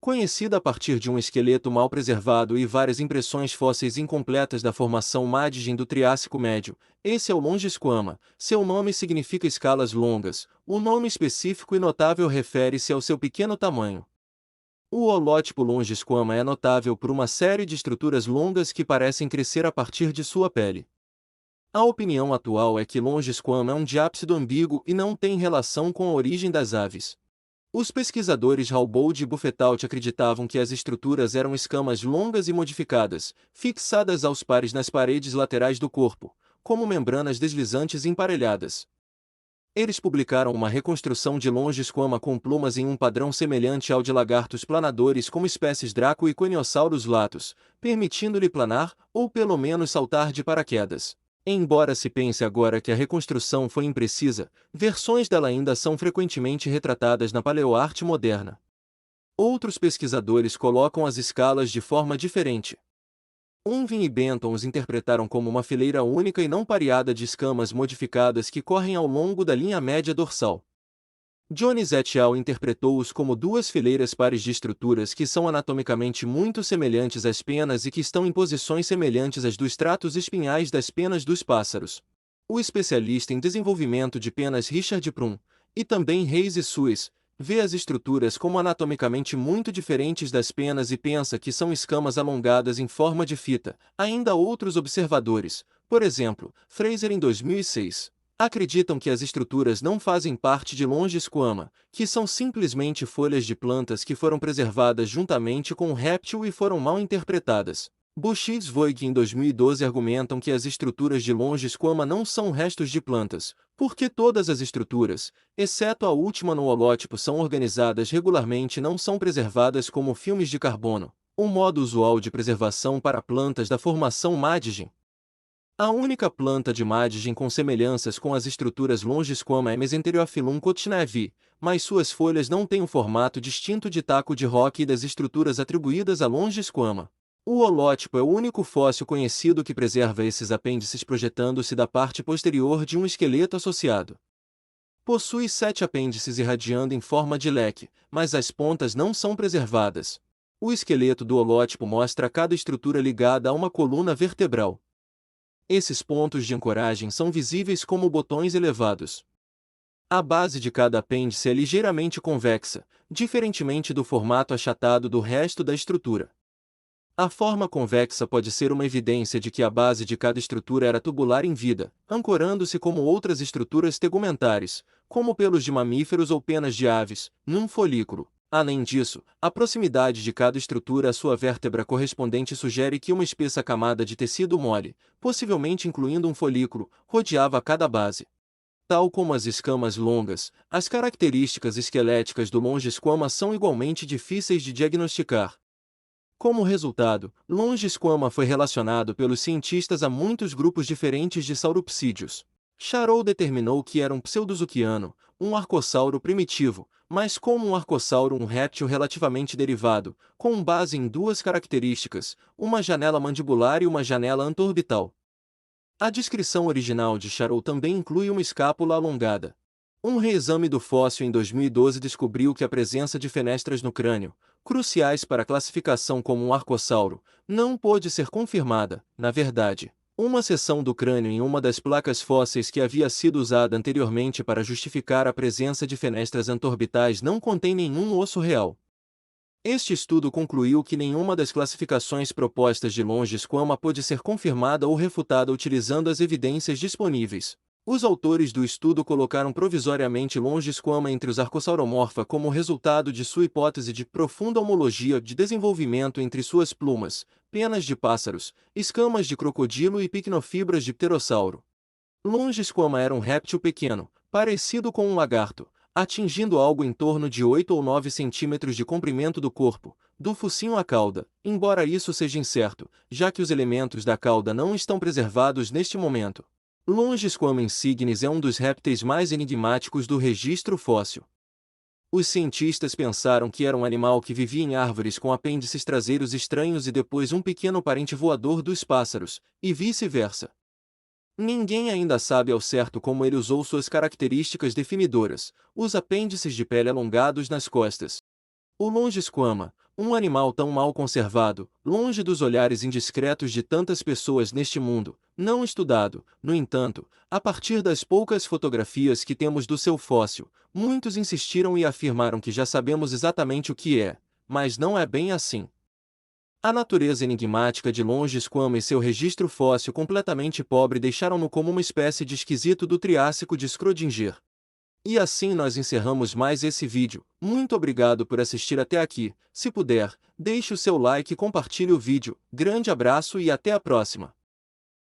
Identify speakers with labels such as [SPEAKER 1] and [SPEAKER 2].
[SPEAKER 1] Conhecida a partir de um esqueleto mal preservado e várias impressões fósseis incompletas da formação Madgen do Triássico Médio, esse é o Longisquama. Seu nome significa escalas longas. O nome específico e notável refere-se ao seu pequeno tamanho. O holótipo Longisquama é notável por uma série de estruturas longas que parecem crescer a partir de sua pele. A opinião atual é que Longisquama é um diápsido ambíguo e não tem relação com a origem das aves. Os pesquisadores Raubold e Buffetaut acreditavam que as estruturas eram escamas longas e modificadas, fixadas aos pares nas paredes laterais do corpo, como membranas deslizantes emparelhadas. Eles publicaram uma reconstrução de Longisquama com plumas em um padrão semelhante ao de lagartos planadores como espécies Draco e Coniosaurus latus, permitindo-lhe planar, ou pelo menos saltar de paraquedas. Embora se pense agora que a reconstrução foi imprecisa, versões dela ainda são frequentemente retratadas na paleoarte moderna. Outros pesquisadores colocam as escalas de forma diferente. Unwin e Benton os interpretaram como uma fileira única e não pareada de escamas modificadas que correm ao longo da linha média dorsal. Jones et al. Interpretou-os como duas fileiras pares de estruturas que são anatomicamente muito semelhantes às penas e que estão em posições semelhantes às dos tratos espinhais das penas dos pássaros. O especialista em desenvolvimento de penas Richard Prum, e também Reis e Suess, vê as estruturas como anatomicamente muito diferentes das penas e pensa que são escamas alongadas em forma de fita. Ainda outros observadores, por exemplo, Fraser em 2006, acreditam que as estruturas não fazem parte de Longisquama, que são simplesmente folhas de plantas que foram preservadas juntamente com o réptil e foram mal interpretadas. Buchitz-Voigt em 2012 argumentam que as estruturas de Longisquama não são restos de plantas, porque todas as estruturas, exceto a última no holótipo, são organizadas regularmente e não são preservadas como filmes de carbono, um modo usual de preservação para plantas da formação Madgen. A única planta de Madgen com semelhanças com as estruturas Longisquama é Mesenteriophyllum cottineavi, mas suas folhas não têm um formato distinto de taco de roque e das estruturas atribuídas a Longisquama. O holótipo é o único fóssil conhecido que preserva esses apêndices projetando-se da parte posterior de um esqueleto associado. Possui 7 apêndices irradiando em forma de leque, mas as pontas não são preservadas. O esqueleto do holótipo mostra cada estrutura ligada a uma coluna vertebral. Esses pontos de ancoragem são visíveis como botões elevados. A base de cada apêndice é ligeiramente convexa, diferentemente do formato achatado do resto da estrutura. A forma convexa pode ser uma evidência de que a base de cada estrutura era tubular em vida, ancorando-se como outras estruturas tegumentares, como pelos de mamíferos ou penas de aves, num folículo. Além disso, a proximidade de cada estrutura à sua vértebra correspondente sugere que uma espessa camada de tecido mole, possivelmente incluindo um folículo, rodeava cada base. Tal como as escamas longas, as características esqueléticas do Longisquama são igualmente difíceis de diagnosticar. Como resultado, Longisquama foi relacionado pelos cientistas a muitos grupos diferentes de sauropsídeos. Charrow determinou que era um pseudozuquiano, um arcossauro primitivo, mas como um arcossauro, um réptil relativamente derivado, com base em duas características, uma janela mandibular e uma janela antorbital. A descrição original de Charrow também inclui uma escápula alongada. Um reexame do fóssil em 2012 descobriu que a presença de fenestras no crânio, cruciais para a classificação como um arcossauro, não pôde ser confirmada. Na verdade, uma seção do crânio em uma das placas fósseis que havia sido usada anteriormente para justificar a presença de fenestras antorbitais não contém nenhum osso real. Este estudo concluiu que nenhuma das classificações propostas de Longisquama pôde ser confirmada ou refutada utilizando as evidências disponíveis. Os autores do estudo colocaram provisoriamente Longisquama entre os Arcosauromorpha como resultado de sua hipótese de profunda homologia de desenvolvimento entre suas plumas, penas de pássaros, escamas de crocodilo e picnofibras de pterossauro. Longisquama era um réptil pequeno, parecido com um lagarto, atingindo algo em torno de 8 ou 9 centímetros de comprimento do corpo, do focinho à cauda, embora isso seja incerto, já que os elementos da cauda não estão preservados neste momento. Longisquama insignis é um dos répteis mais enigmáticos do registro fóssil. Os cientistas pensaram que era um animal que vivia em árvores com apêndices traseiros estranhos e depois um pequeno parente voador dos pássaros, e vice-versa. Ninguém ainda sabe ao certo como ele usou suas características definidoras, os apêndices de pele alongados nas costas. O Longisquama, Um animal tão mal conservado, longe dos olhares indiscretos de tantas pessoas neste mundo, não estudado. No entanto, a partir das poucas fotografias que temos do seu fóssil, muitos insistiram e afirmaram que já sabemos exatamente o que é, mas não é bem assim. A natureza enigmática de Longisquama e seu registro fóssil completamente pobre deixaram-no como uma espécie de esquisito do Triássico de Schrödinger. E assim nós encerramos mais esse vídeo. Muito obrigado por assistir até aqui. Se puder, deixe o seu like e compartilhe o vídeo. Grande abraço e até a próxima.